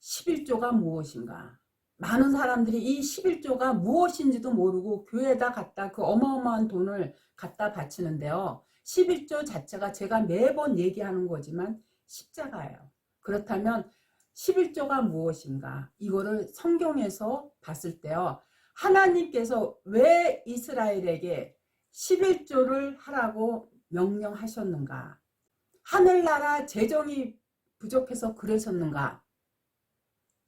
11조가 무엇인가? 많은 사람들이 이 11조가 무엇인지도 모르고 교회에다 갖다 그 어마어마한 돈을 갖다 바치는데요. 11조 자체가 제가 매번 얘기하는 거지만 십자가예요. 그렇다면 11조가 무엇인가? 이거를 성경에서 봤을 때요. 하나님께서 왜 이스라엘에게 11조를 하라고 명령하셨는가? 하늘나라 재정이 부족해서 그러셨는가?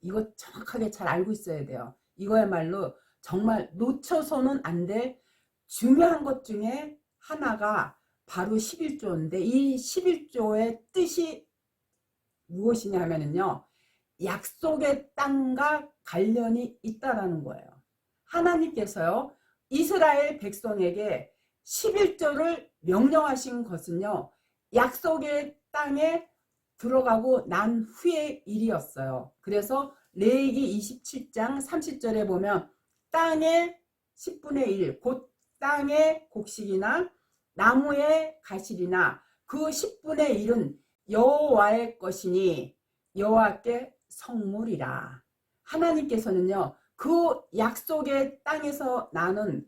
이거 정확하게 잘 알고 있어야 돼요. 이거야말로 정말 놓쳐서는 안 될 중요한 것 중에 하나가 바로 11조인데 이 11조의 뜻이 무엇이냐 하면요. 약속의 땅과 관련이 있다라는 거예요. 하나님께서요. 이스라엘 백성에게 11조를 명령하신 것은요. 약속의 땅에 들어가고 난 후의 일이었어요. 그래서 레위기 27장 30절에 보면 땅의 10분의 1, 곧 땅의 곡식이나 나무의 가실이나 그 10분의 1은 여호와의 것이니 여호와께 성물이라. 하나님께서는요. 그 약속의 땅에서 나는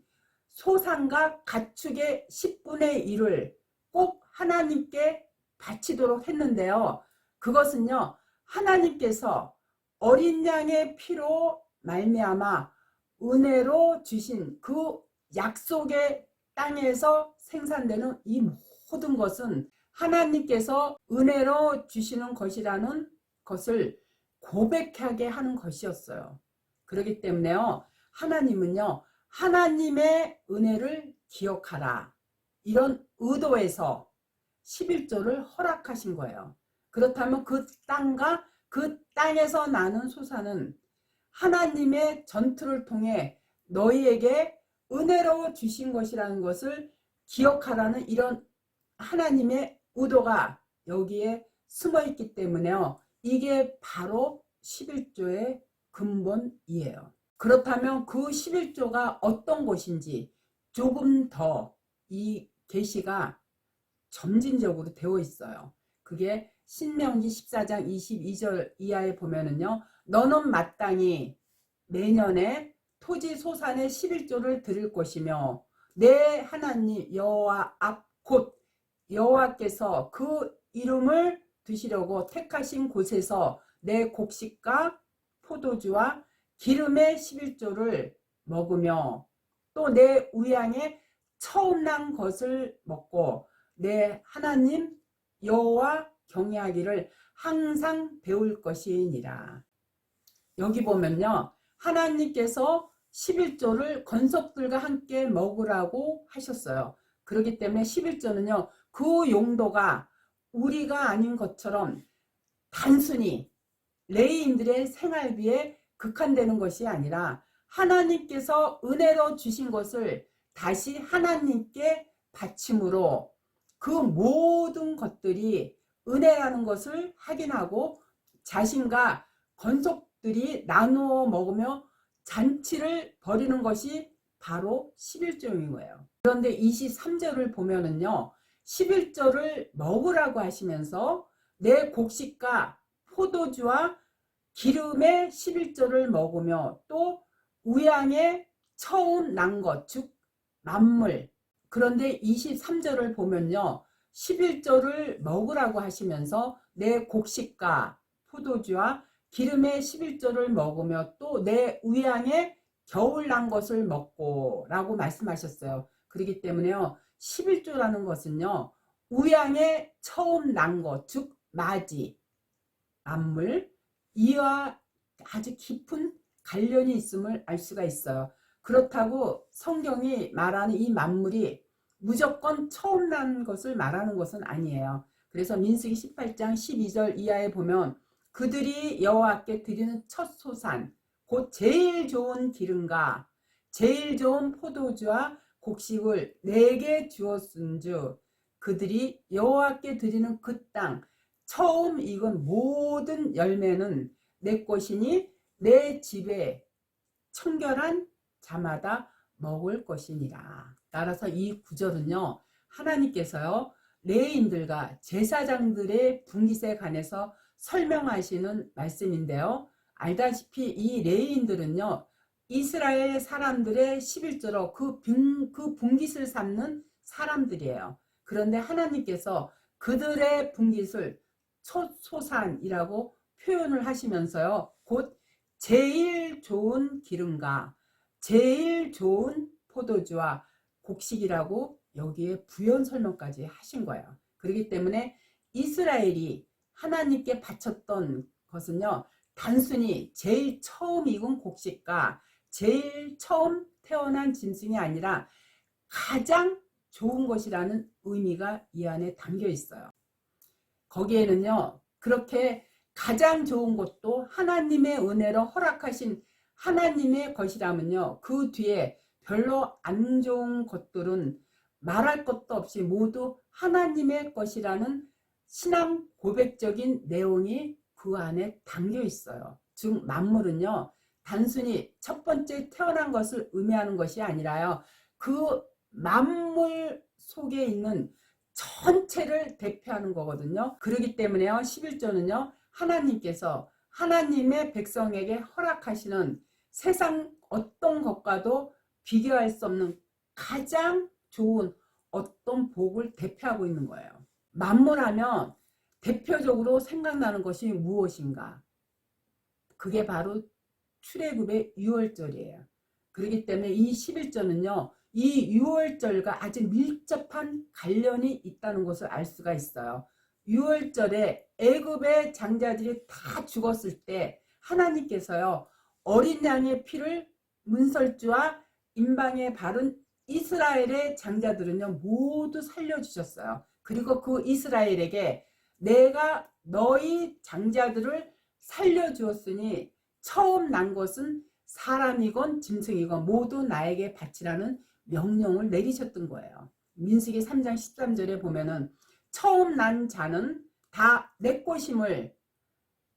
소산과 가축의 10분의 1을 꼭 하나님께 바치도록 했는데요. 그것은요. 하나님께서 어린 양의 피로 말미암아 은혜로 주신 그 약속의 땅에서 생산되는 이 모든 것은 하나님께서 은혜로 주시는 것이라는 것을 고백하게 하는 것이었어요. 그렇기 때문에요. 하나님은요. 하나님의 은혜를 기억하라. 이런 의도에서 11조를 허락하신 거예요. 그렇다면 그 땅과 그 땅에서 나는 소산은 하나님의 전투를 통해 너희에게 은혜로 주신 것이라는 것을 기억하라는 이런 하나님의 의도가 여기에 숨어있기 때문에요. 이게 바로 11조의 근본이에요. 그렇다면 그 11조가 어떤 것인지 조금 더 이 계시가 점진적으로 되어 있어요. 그게 신명기 14장 22절 이하에 보면은요. 너는 마땅히 매년에 토지 소산의 11조를 드릴 것이며 내 하나님 여호와 앞 곧 여호와께서 그 이름을 두시려고 택하신 곳에서 내 곡식과 포도주와 기름의 11조를 먹으며 또 내 우양의 처음 난 것을 먹고 내 하나님 여호와 경외하기를 항상 배울 것이니라. 여기 보면요. 하나님께서 11조를 건석들과 함께 먹으라고 하셨어요. 그렇기 때문에 11조는요. 그 용도가 우리가 아닌 것처럼 단순히 레위인들의 생활비에 국한되는 것이 아니라 하나님께서 은혜로 주신 것을 다시 하나님께 바침으로 그 모든 것들이 은혜라는 것을 확인하고 자신과 건속들이 나누어 먹으며 잔치를 벌이는 것이 바로 11조인 거예요. 그런데 23절을 보면은요. 11조를 먹으라고 하시면서 내 곡식과 포도주와 기름의 11조를 먹으며 또 우양의 처음 난 것, 즉 만물. 그런데 23절을 보면요. 11조를 먹으라고 하시면서 내 곡식과 포도주와 기름의 11조를 먹으며 또 내 우양의 겨울 난 것을 먹고 라고 말씀하셨어요. 그렇기 때문에요. 11조라는 것은요. 우양의 처음 난 것, 즉 마지, 만물, 이와 아주 깊은 관련이 있음을 알 수가 있어요. 그렇다고 성경이 말하는 이 만물이 무조건 처음 난 것을 말하는 것은 아니에요. 그래서 민수기 18장 12절 이하에 보면 그들이 여호와께 드리는 첫 소산 곧 제일 좋은 기름과 제일 좋은 포도주와 곡식을 내게 주었은즉 그들이 여호와께 드리는 그 땅 처음 익은 모든 열매는 내 것이니 내 집에 청결한 자마다 먹을 것이니라. 따라서 이 구절은요. 하나님께서요. 레위인들과 제사장들의 분깃에 관해서 설명하시는 말씀인데요. 알다시피 이 레위인들은요, 이스라엘 사람들의 11조로 그 분깃을 삼는 사람들이에요. 그런데 하나님께서 그들의 분깃을 촛소산이라고 표현을 하시면서요, 곧 제일 좋은 기름과 제일 좋은 포도주와 곡식이라고 여기에 부연 설명까지 하신 거예요. 그렇기 때문에 이스라엘이 하나님께 바쳤던 것은요, 단순히 제일 처음 익은 곡식과 제일 처음 태어난 짐승이 아니라 가장 좋은 것이라는 의미가 이 안에 담겨 있어요. 거기에는요, 그렇게 가장 좋은 것도 하나님의 은혜로 허락하신 하나님의 것이라면요, 그 뒤에 별로 안 좋은 것들은 말할 것도 없이 모두 하나님의 것이라는 신앙 고백적인 내용이 그 안에 담겨 있어요. 즉 만물은요, 단순히 첫 번째 태어난 것을 의미하는 것이 아니라요, 그 만물 속에 있는 전체를 대표하는 거거든요. 그렇기 때문에요, 11조는요, 하나님께서 하나님의 백성에게 허락하시는 세상 어떤 것과도 비교할 수 없는 가장 좋은 어떤 복을 대표하고 있는 거예요. 만물하면 대표적으로 생각나는 것이 무엇인가? 그게 바로 출애굽의 유월절이에요. 그렇기 때문에 이 11절은요, 이 유월절과 아주 밀접한 관련이 있다는 것을 알 수가 있어요. 유월절에 애굽의 장자들이 다 죽었을 때 하나님께서요, 어린 양의 피를 문설주와 임방에 바른 이스라엘의 장자들은요, 모두 살려주셨어요. 그리고 그 이스라엘에게 내가 너희 장자들을 살려주었으니 처음 난 것은 사람이건 짐승이건 모두 나에게 바치라는 명령을 내리셨던 거예요. 민수기 3장 13절에 보면은 처음 난 자는 다 내 것임을,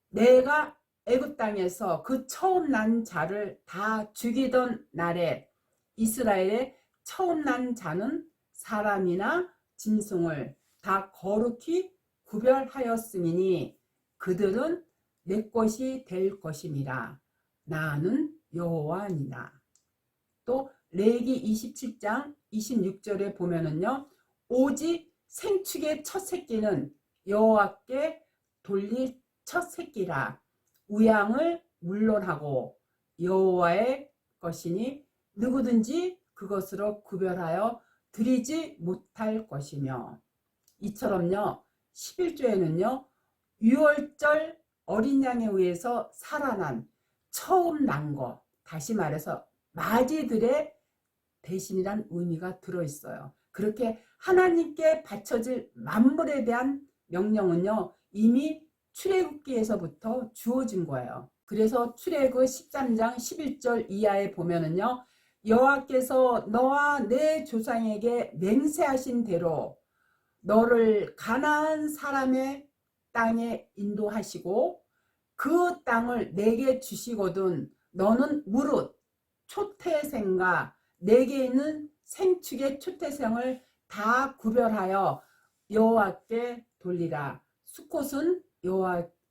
내가 애굽 땅에서 그 처음 난 자를 다 죽이던 날에 이스라엘의 처음 난 자는 사람이나 짐승을 다 거룩히 구별하였으니 그들은 내 것이 될 것임이라. 나는 여호와니라. 또 레위기 27장 26절에 보면은요, 오직 생축의 첫 새끼는 여호와께 돌릴 첫 새끼라. 우양을 물론하고 여호와의 것이니 누구든지 그것으로 구별하여 드리지 못할 것이며, 이처럼요 11조에는요 유월절 어린 양에 의해서 살아난 처음 난 것, 다시 말해서 마지들의 대신이란 의미가 들어있어요. 그렇게 하나님께 바쳐질 만물에 대한 명령은요 이미 출애굽기에서부터 주어진 거예요. 그래서 출애굽 13장 11절 이하에 보면은요, 여호와께서 너와 내 조상에게 맹세하신 대로 너를 가나안 사람의 땅에 인도하시고 그 땅을 내게 주시거든 너는 무릇 초태생과 내게 있는 생축의 초태생을 다 구별하여 여호와께 돌리라. 수컷은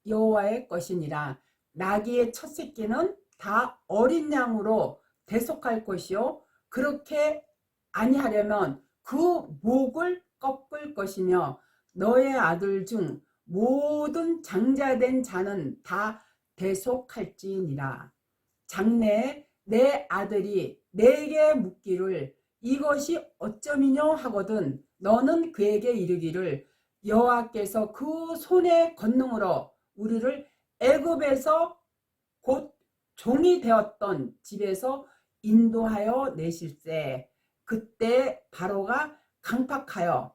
여호와의 것이니라. 나귀의 첫 새끼는 다 어린 양으로 대속할 것이요 그렇게 아니하려면 그 목을 꺾을 것이며 너의 아들 중 모든 장자된 자는 다 대속할지니라. 장래에 내 아들이 내게 묻기를 이것이 어쩌미뇨 하거든 너는 그에게 이르기를 여호와께서 그 손의 권능으로 우리를 애굽에서 곧 종이 되었던 집에서 인도하여 내실세. 그때 바로가 강팍하여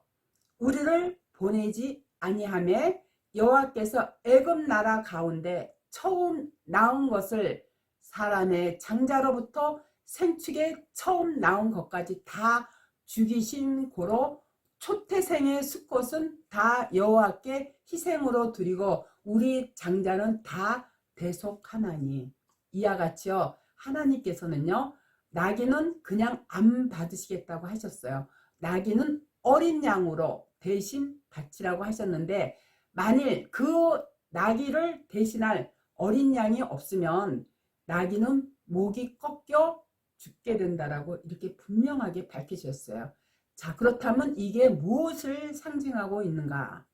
우리를 보내지 아니하매 여호와께서 애굽 나라 가운데 처음 나온 것을 사람의 장자로부터 생축에 처음 나온 것까지 다 죽이신 고로 초태생의 수컷은 다 여호와께 희생으로 드리고 우리 장자는 다 대속하나니. 이와 같이요 하나님께서는요 나귀는 그냥 안 받으시겠다고 하셨어요. 나귀는 어린 양으로 대신 바치라고 하셨는데 만일 그 나귀를 대신할 어린 양이 없으면 나귀는 목이 꺾여 죽게 된다라고 이렇게 분명하게 밝히셨어요. 자, 그렇다면 이게 무엇을 상징하고 있는가?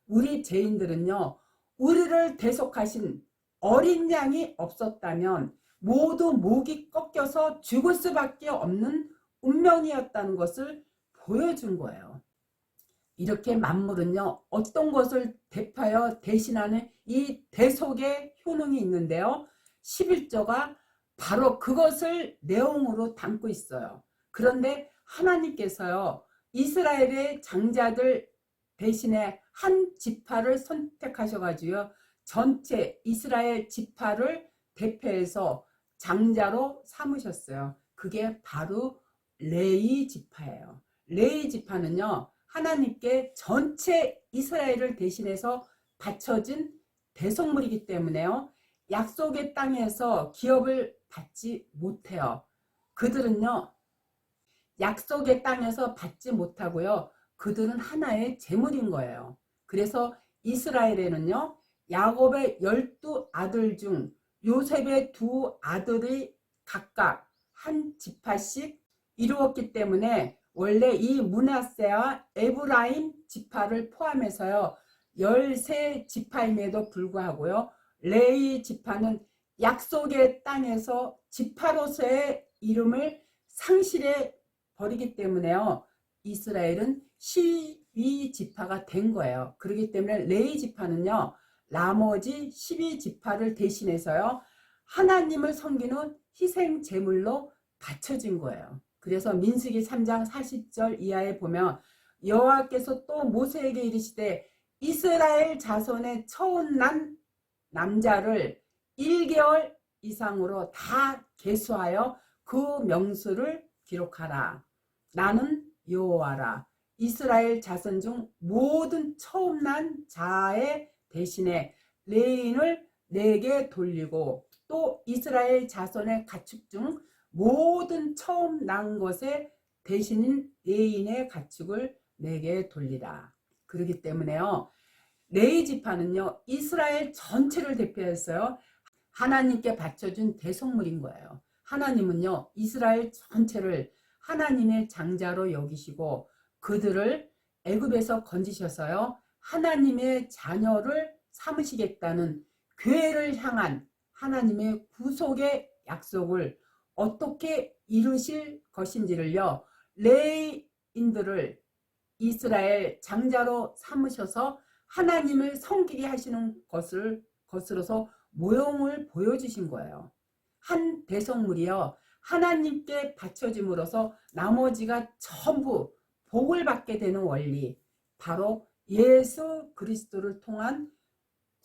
우리 죄인들은요, 우리를 대속하신 어린 양이 없었다면 모두 목이 꺾여서 죽을 수밖에 없는 운명이었다는 것을 보여준 거예요. 이렇게 만물은요, 어떤 것을 대표하여 대신하는 이 대속의 효능이 있는데요. 11조가 바로 그것을 내용으로 담고 있어요. 그런데 하나님께서요, 이스라엘의 장자들 대신에 한 지파를 선택하셔가지고 전체 이스라엘 지파를 대표해서 장자로 삼으셨어요. 그게 바로 레위 지파예요. 레위 지파는요, 하나님께 전체 이스라엘을 대신해서 바쳐진 대속물이기 때문에요, 약속의 땅에서 기업을 받지 못해요. 그들은요, 약속의 땅에서 받지 못하고요, 그들은 하나의 제물인 거예요. 그래서 이스라엘에는요, 야곱의 12아들 중 요셉의 2아들이 각각 한 지파씩 이루었기 때문에 원래 이 므낫세와 에브라임 지파를 포함해서요, 13지파임에도 불구하고요, 레위 지파는 약속의 땅에서 지파로서의 이름을 상실해 버리기 때문에요, 이스라엘은 12지파가 된 거예요. 그렇기 때문에 레위 지파는요, 나머지 12지파를 대신해서요, 하나님을 섬기는 희생 제물로 바쳐진 거예요. 그래서 민수기 3장 40절 이하에 보면 여호와께서 또 모세에게 이르시되 이스라엘 자손의 처음 난 남자를 1개월 이상으로 다 계수하여 그 명수를 기록하라. 나는 여호와라. 이스라엘 자손 중 모든 처음 난 자의 대신에 레인을 내게 돌리고 또 이스라엘 자손의 가축 중 모든 처음 난 것의 대신인 레인의 가축을 내게 돌리라. 그렇기 때문에요, 레위 지파는요, 이스라엘 전체를 대표했어요. 하나님께 바쳐준 대속물인 거예요. 하나님은요, 이스라엘 전체를 하나님의 장자로 여기시고 그들을 애굽에서 건지셔서요, 하나님의 자녀를 삼으시겠다는 교회를 향한 하나님의 구속의 약속을 어떻게 이루실 것인지를요, 레위인들을 이스라엘 장자로 삼으셔서 하나님을 섬기게 하시는 것으로서 모형을 보여주신 거예요. 한 대속물이요, 하나님께 바쳐짐으로써 나머지가 전부 복을 받게 되는 원리, 바로 예수 그리스도를 통한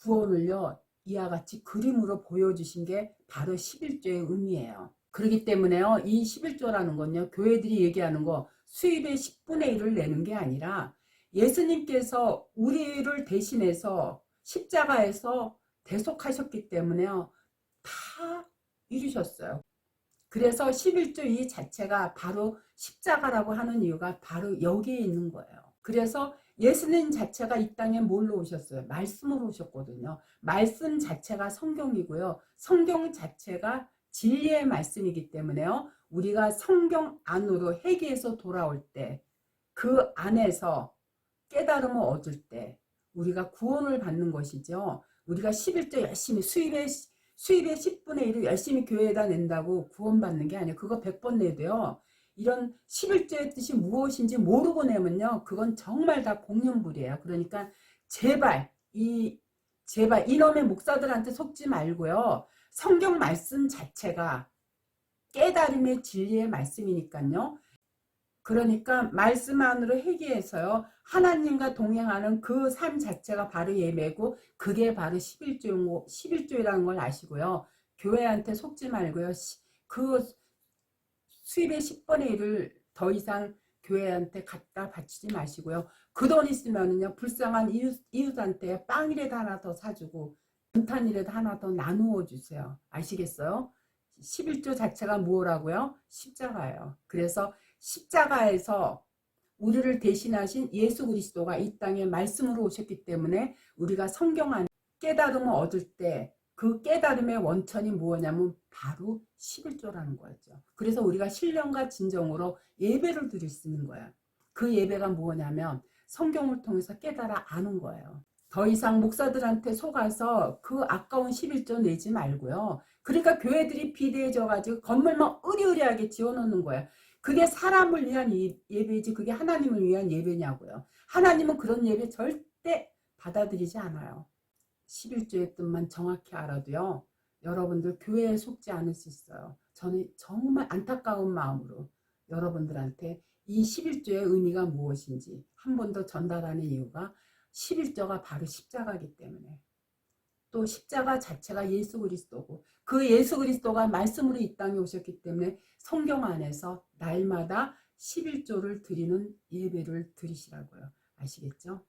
구원을요, 이와 같이 그림으로 보여주신 게 바로 11조의 의미예요. 그렇기 때문에요, 이 11조라는 건요, 교회들이 얘기하는 거 수입의 10분의 1을 내는 게 아니라 예수님께서 우리를 대신해서 십자가에서 대속하셨기 때문에요, 다 이루셨어요. 그래서 11조 이 자체가 바로 십자가라고 하는 이유가 바로 여기에 있는 거예요. 그래서 예수님 자체가 이 땅에 뭘로 오셨어요? 말씀으로 오셨거든요. 말씀 자체가 성경이고요. 성경 자체가 진리의 말씀이기 때문에요, 우리가 성경 안으로 회개해서 돌아올 때, 그 안에서 깨달음을 얻을 때 우리가 구원을 받는 것이죠. 우리가 11조 열심히 수입의 10분의 1을 열심히 교회에다 낸다고 구원받는 게 아니에요. 그거 100번 내도요, 이런 11조의 뜻이 무엇인지 모르고 내면요, 그건 정말 다 공연불이에요. 그러니까 제발 이놈의 목사들한테 속지 말고요, 성경 말씀 자체가 깨달음의 진리의 말씀이니까요. 그러니까 말씀 안으로 회개해서요, 하나님과 동행하는 그 삶 자체가 바로 예배고, 그게 바로 11조라는 걸 아시고요, 교회한테 속지 말고요, 그 수입의 10분의 1을 더 이상 교회한테 갖다 바치지 마시고요, 그 돈 있으면은요, 불쌍한 이웃한테 빵이라도 하나 더 사주고 분탄이라도 하나 더 나누어 주세요. 아시겠어요? 11조 자체가 뭐라고요? 십자가예요. 그래서 십자가에서 우리를 대신하신 예수 그리스도가 이 땅에 말씀으로 오셨기 때문에 우리가 성경 안에 깨달음을 얻을 때 그 깨달음의 원천이 뭐냐면 바로 11조라는 거였죠. 그래서 우리가 신령과 진정으로 예배를 드릴 수 있는 거예요. 그 예배가 뭐냐면 성경을 통해서 깨달아 아는 거예요. 더 이상 목사들한테 속아서 그 아까운 11조 내지 말고요. 그러니까 교회들이 비대해져가지고 건물만 으리으리하게 지어놓는 거예요. 그게 사람을 위한 예배지 그게 하나님을 위한 예배냐고요. 하나님은 그런 예배 절대 받아들이지 않아요. 11조의 뜻만 정확히 알아도요. 여러분들 교회에 속지 않을 수 있어요. 저는 정말 안타까운 마음으로 여러분들한테 이 11조의 의미가 무엇인지 한 번 더 전달하는 이유가 11조가 바로 십자가이기 때문에 또 십자가 자체가 예수 그리스도고 그 예수 그리스도가 말씀으로 이 땅에 오셨기 때문에 성경 안에서 날마다 11조를 드리는 예배를 드리시라고요. 아시겠죠?